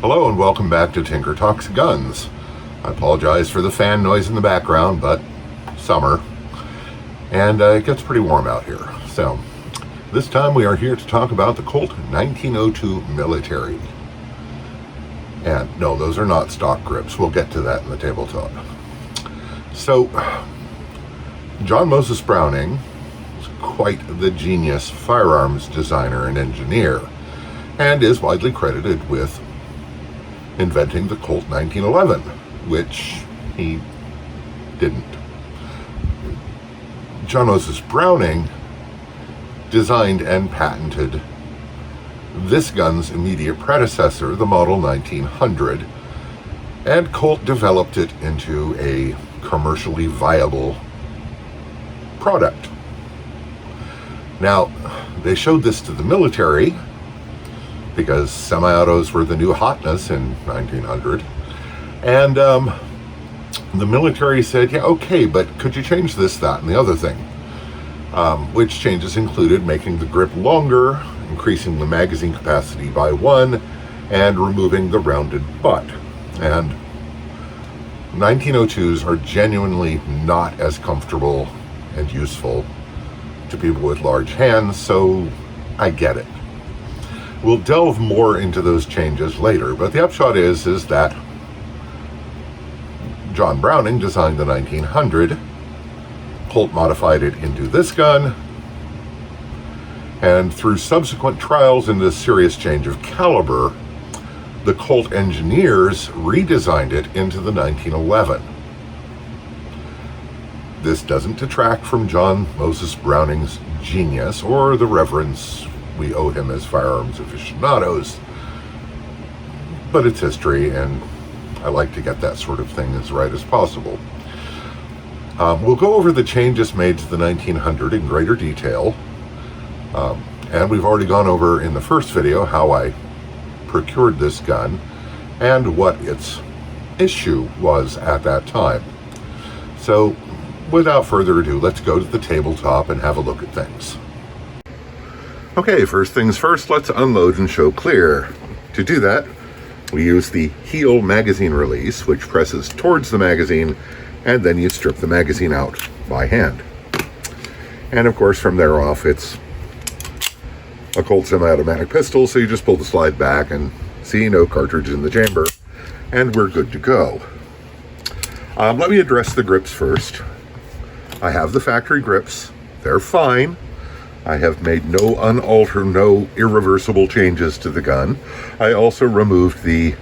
Hello and welcome back to Tinker Talks Guns. I apologize for the fan noise in the background, but summer, and it gets pretty warm out here. So this time we are here to talk about the Colt 1902 Military. And no, those are not stock grips. We'll get to that in the tabletop. So John Moses Browning was quite the genius firearms designer and engineer, and is widely credited with inventing the Colt 1911, which he didn't. John Moses Browning designed and patented this gun's immediate predecessor, the Model 1900, and Colt developed it into a commercially viable product. Now, they showed this to the military because semi-autos were the new hotness in 1900. And the military said, yeah, okay, but could you change this, that, and the other thing? Which changes included making the grip longer, increasing the magazine capacity by 1, and removing the rounded butt. And 1902s are genuinely not as comfortable and useful to people with large hands, so I get it. We'll delve more into those changes later, but the upshot is that John Browning designed the 1900, Colt modified it into this gun, and through subsequent trials and a serious change of caliber, the Colt engineers redesigned it into the 1911. This doesn't detract from John Moses Browning's genius or the reverence we owe him as firearms aficionados, but it's history, and I like to get that sort of thing as right as possible. We'll go over the changes made to the 1900 in greater detail, and we've already gone over in the first video how I procured this gun and what its issue was at that time. So without further ado, let's go to the tabletop and have a look at things. Okay, first things first, let's unload and show clear. To do that, we use the heel magazine release, which presses towards the magazine, and then you strip the magazine out by hand. And of course, from there off, it's a Colt semiautomatic pistol, so you just pull the slide back and see no cartridge in the chamber, and we're good to go. Let me address the grips first. I have the factory grips. They're fine. I have made no irreversible changes to the gun. I also removed the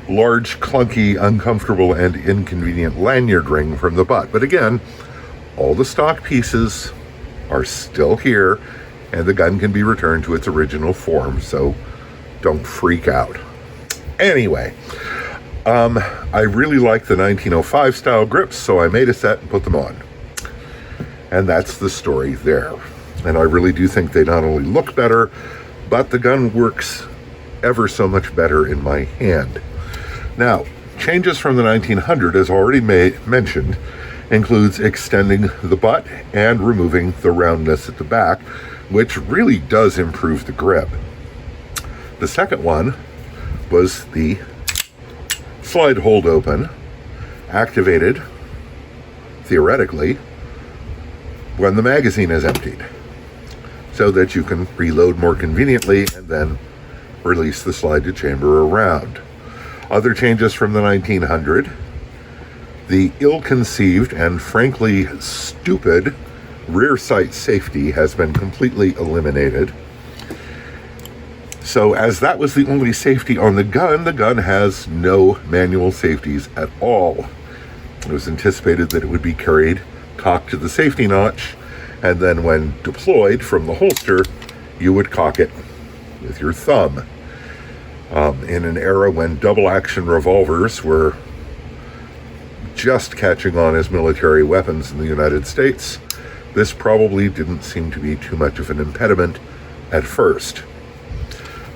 large, clunky, uncomfortable, and inconvenient lanyard ring from the butt. But again, all the stock pieces are still here, and the gun can be returned to its original form, so don't freak out. Anyway, I really like the 1905 style grips, so I made a set and put them on. And that's the story there. And I really do think they not only look better, but the gun works ever so much better in my hand. Now, changes from the 1900, as already mentioned, includes extending the butt and removing the roundness at the back, which really does improve the grip. The second one was the slide hold open, activated, theoretically, when the magazine is emptied, so that you can reload more conveniently and then release the slide to chamber around. Other changes from the 1900, the ill-conceived and frankly stupid rear sight safety has been completely eliminated. So as that was the only safety on the gun has no manual safeties at all. It was anticipated that it would be carried cocked to the safety notch, and then when deployed from the holster, you would cock it with your thumb. In an era when double action revolvers were just catching on as military weapons in the United States, this probably didn't seem to be too much of an impediment at first.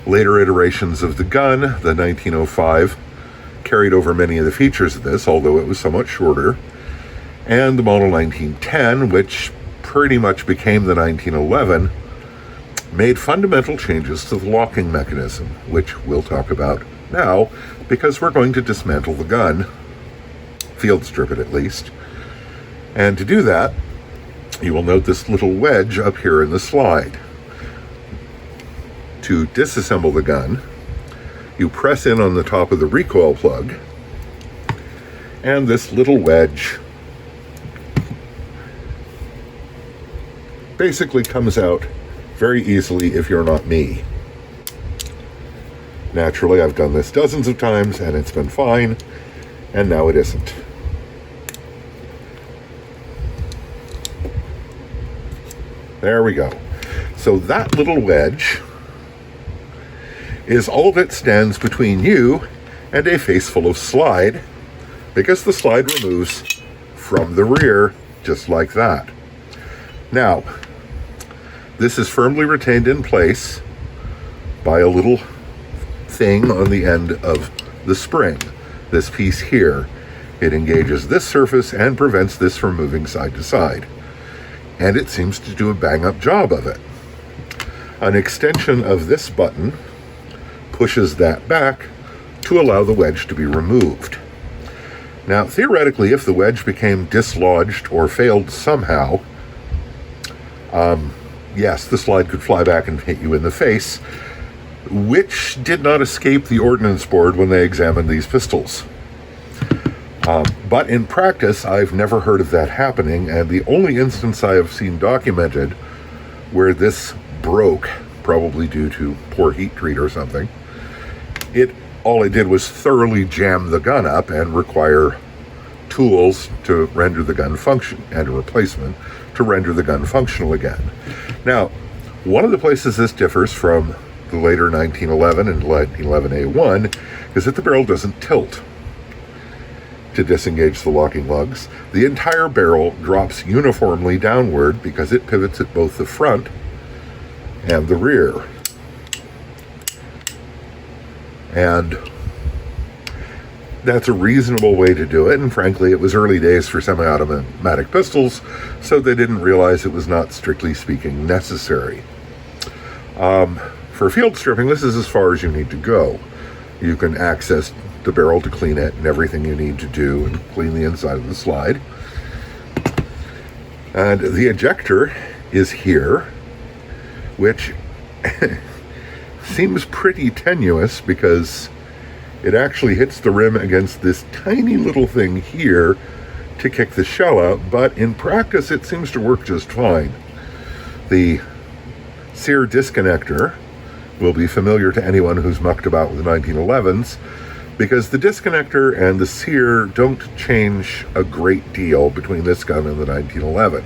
Later iterations of the gun, the 1905, carried over many of the features of this, although it was somewhat shorter. And the Model 1910, which pretty much became the 1911, made fundamental changes to the locking mechanism, which we'll talk about now because we're going to dismantle the gun, field strip it at least. And to do that, you will note this little wedge up here in the slide. To disassemble the gun, you press in on the top of the recoil plug, and this little wedge basically comes out very easily if you're not me. Naturally, I've done this dozens of times and it's been fine, and now it isn't. There we go. So that little wedge is all that stands between you and a face full of slide, because the slide removes from the rear just like that. Now, this is firmly retained in place by a little thing on the end of the spring. This piece here, it engages this surface and prevents this from moving side to side. And it seems to do a bang-up job of it. An extension of this button pushes that back to allow the wedge to be removed. Now, theoretically, if the wedge became dislodged or failed somehow, yes, the slide could fly back and hit you in the face, which did not escape the ordnance board when they examined these pistols. But in practice, I've never heard of that happening, and the only instance I have seen documented where this broke, probably due to poor heat treat or something, all it did was thoroughly jam the gun up and require tools to render the gun function, and a replacement to render the gun functional again. Now, one of the places this differs from the later 1911 and 1911A1 is that the barrel doesn't tilt to disengage the locking lugs. The entire barrel drops uniformly downward because it pivots at both the front and the rear. And that's a reasonable way to do it, and frankly, it was early days for semi-automatic pistols, so they didn't realize it was not, strictly speaking, necessary. For field stripping, this is as far as you need to go. You can access the barrel to clean it and everything you need to do, and clean the inside of the slide. And the ejector is here, which seems pretty tenuous because it actually hits the rim against this tiny little thing here to kick the shell out, but in practice it seems to work just fine. The sear disconnector will be familiar to anyone who's mucked about with 1911s, because the disconnector and the sear don't change a great deal between this gun and the 1911.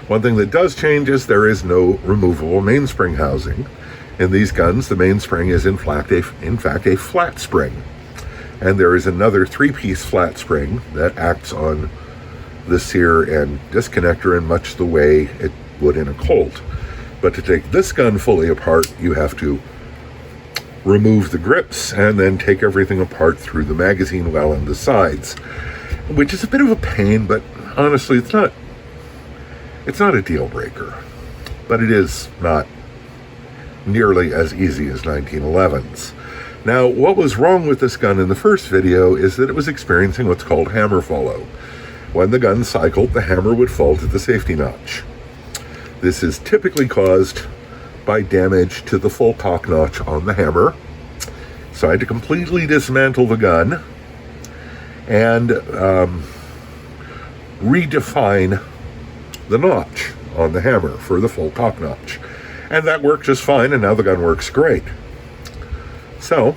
One thing that does change is there is no removable mainspring housing. In these guns, the mainspring is in fact a flat spring. And there is another 3-piece flat spring that acts on the sear and disconnector in much the way it would in a Colt. But to take this gun fully apart, you have to remove the grips and then take everything apart through the magazine well and the sides, which is a bit of a pain, but honestly, it's not a deal breaker. But it is not nearly as easy as 1911s. Now, what was wrong with this gun in the first video is that it was experiencing what's called hammer follow. When the gun cycled, the hammer would fall to the safety notch. This is typically caused by damage to the full cock notch on the hammer. So I had to completely dismantle the gun and redefine the notch on the hammer for the full cock notch. And that worked just fine, and now the gun works great. So,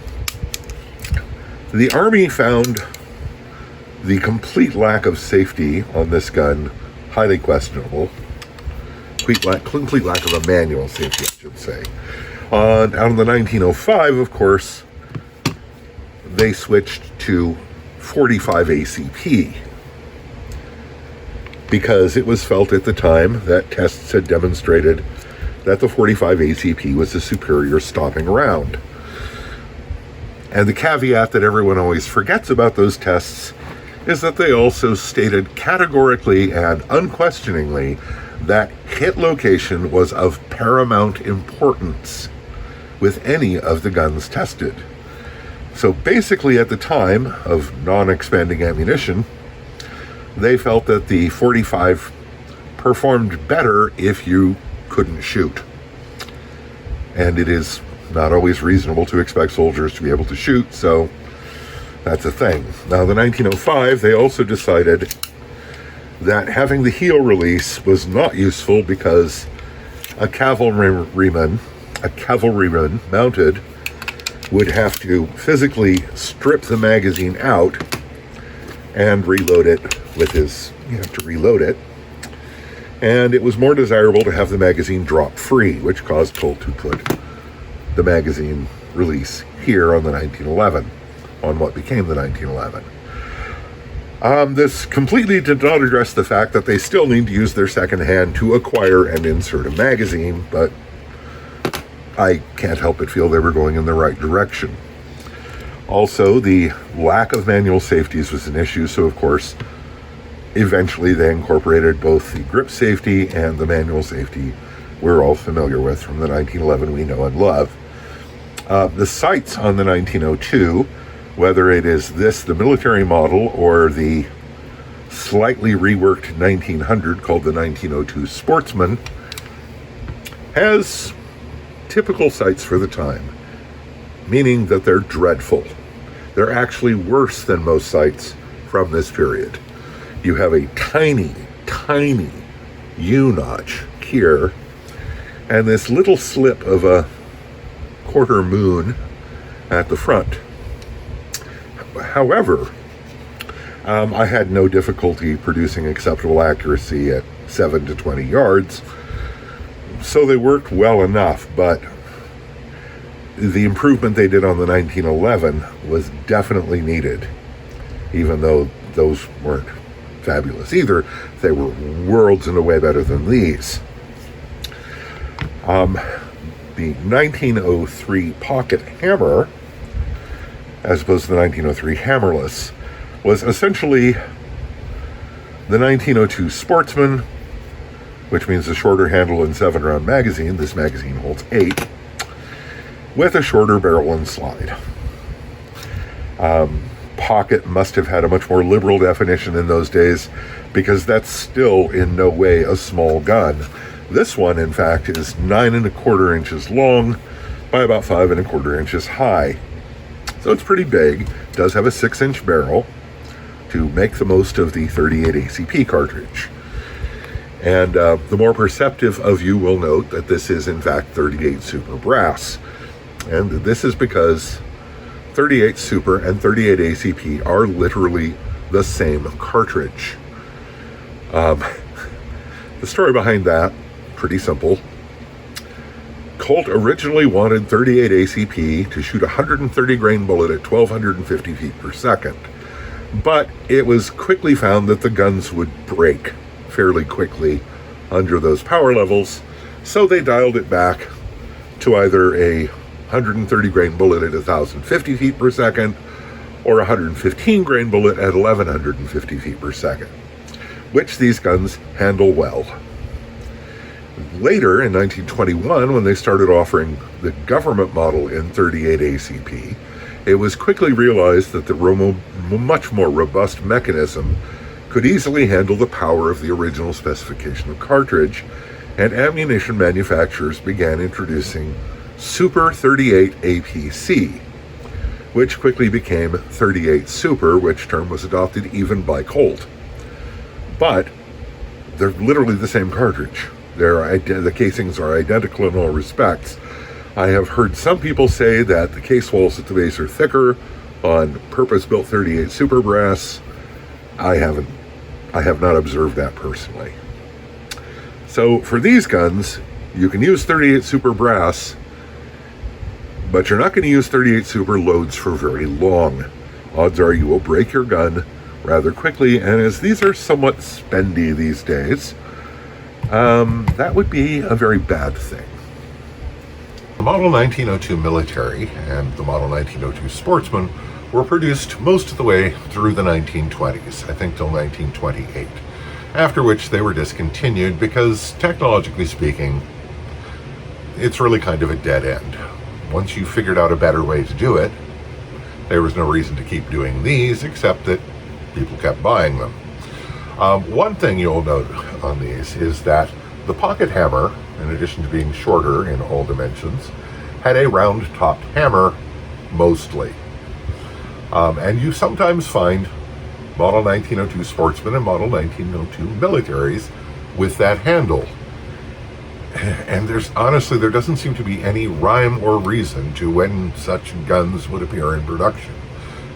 the Army found the complete lack of safety on this gun highly questionable. Complete lack of a manual safety, I should say. On the 1905, of course, they switched to 45 ACP because it was felt at the time that tests had demonstrated that the 45 ACP was a superior stopping round. And the caveat that everyone always forgets about those tests is that they also stated categorically and unquestioningly that hit location was of paramount importance with any of the guns tested. So basically, at the time of non-expanding ammunition, they felt that the .45 performed better if you couldn't shoot. And it is not always reasonable to expect soldiers to be able to shoot, so that's a thing. Now, the 1905, they also decided that having the heel release was not useful because a cavalryman mounted would have to physically strip the magazine out and reload it with his, you have to reload it. And it was more desirable to have the magazine drop free, which caused Colt to put the magazine release here on the 1911, on what became the 1911. This completely did not address the fact that they still need to use their second hand to acquire and insert a magazine, but I can't help but feel they were going in the right direction. Also, the lack of manual safeties was an issue, so of course, eventually they incorporated both the grip safety and the manual safety we're all familiar with from the 1911 we know and love. The sights on the 1902, whether it is this, the military model, or the slightly reworked 1900 called the 1902 Sportsman, has typical sights for the time, meaning that they're dreadful. They're actually worse than most sights from this period. You have a tiny, tiny U-notch here, and this little slip of a quarter moon at the front. However, I had no difficulty producing acceptable accuracy at 7 to 20 yards, so they worked well enough, but the improvement they did on the 1911 was definitely needed, even though those weren't fabulous either. They were worlds and away better than these. The 1903 pocket hammer, as opposed to the 1903 hammerless, was essentially the 1902 Sportsman, which means a shorter handle and 7-round magazine. This magazine holds 8, with a shorter barrel and slide. Pocket must have had a much more liberal definition in those days, because that's still in no way a small gun. This one, in fact, is 9 1/4 inches long by about 5 1/4 inches high. So it's pretty big. It does have a 6-inch barrel to make the most of the 38 ACP cartridge. And the more perceptive of you will note that this is, in fact, 38 Super Brass. And this is because 38 Super and 38 ACP are literally the same cartridge. The story behind that, pretty simple. Colt originally wanted 38 ACP to shoot a 130 grain bullet at 1,250 feet per second. But it was quickly found that the guns would break fairly quickly under those power levels, so they dialed it back to either a 130 grain bullet at 1,050 feet per second or a 115 grain bullet at 1,150 feet per second, which these guns handle well. Later, in 1921, when they started offering the government model in 38 ACP, it was quickly realized that the much more robust mechanism could easily handle the power of the original specification of cartridge, and ammunition manufacturers began introducing Super 38 APC, which quickly became 38 Super, which term was adopted even by Colt. But they're literally the same cartridge. The casings are identical in all respects. I have heard some people say that the case walls at the base are thicker on purpose-built 38 Super Brass. I have not observed that personally. So for these guns, you can use 38 Super Brass, but you're not going to use 38 Super loads for very long. Odds are you will break your gun rather quickly, and as these are somewhat spendy these days, that would be a very bad thing. The Model 1902 Military and the Model 1902 Sportsman were produced most of the way through the 1920s, I think till 1928. after which they were discontinued because, technologically speaking, it's really kind of a dead end. Once you figured out a better way to do it, there was no reason to keep doing these, except that people kept buying them. One thing you'll note on these is that the pocket hammer, in addition to being shorter in all dimensions, had a round-topped hammer, mostly. And you sometimes find Model 1902 Sportsmen and Model 1902 Militaries with that handle. And there doesn't seem to be any rhyme or reason to when such guns would appear in production.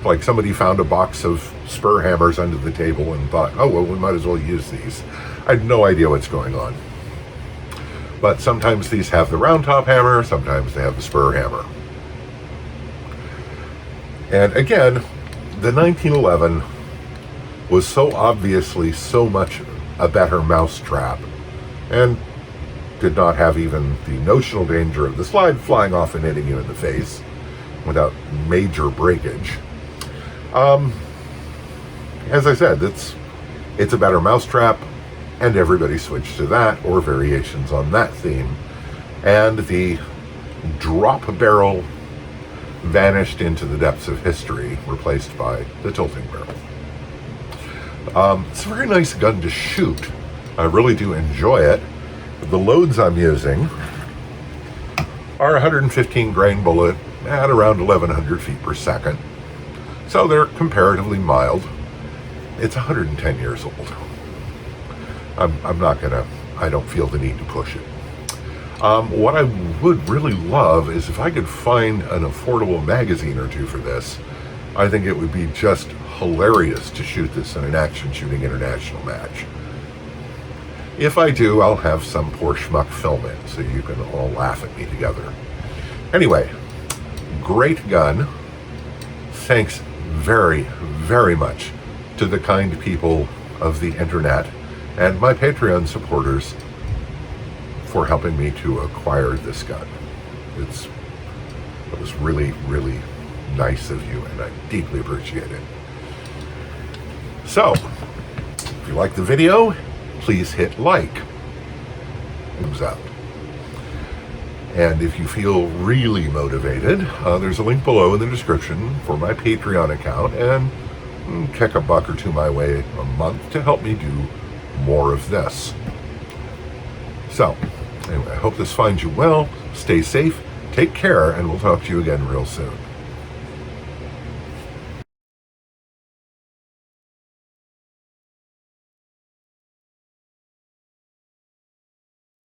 Like somebody found a box of spur hammers under the table and thought, oh, well, we might as well use these. I had no idea what's going on. But sometimes these have the round top hammer, sometimes they have the spur hammer. And again, the 1911 was so obviously so much a better mousetrap, and did not have even the notional danger of the slide flying off and hitting you in the face without major breakage. As I said, it's a better mousetrap, and everybody switched to that or variations on that theme. And the drop barrel vanished into the depths of history, replaced by the tilting barrel. It's a very nice gun to shoot. I really do enjoy it. The loads I'm using are 115 grain bullet at around 1100 feet per second. So they're comparatively mild. It's 110 years old. I don't feel the need to push it. What I would really love is if I could find an affordable magazine or two for this. I think it would be just hilarious to shoot this in an action shooting international match. If I do, I'll have some poor schmuck film it so you can all laugh at me together. Anyway, great gun. Thanks very, very much to the kind people of the internet and my Patreon supporters for helping me to acquire this gun. It was really, really nice of you, and I deeply appreciate it. So, if you like the video, please hit like. Thumbs up. And if you feel really motivated, there's a link below in the description for my Patreon account, and kick $1 or $2 my way a month to help me do more of this. So, anyway, I hope this finds you well. Stay safe, take care, and we'll talk to you again real soon.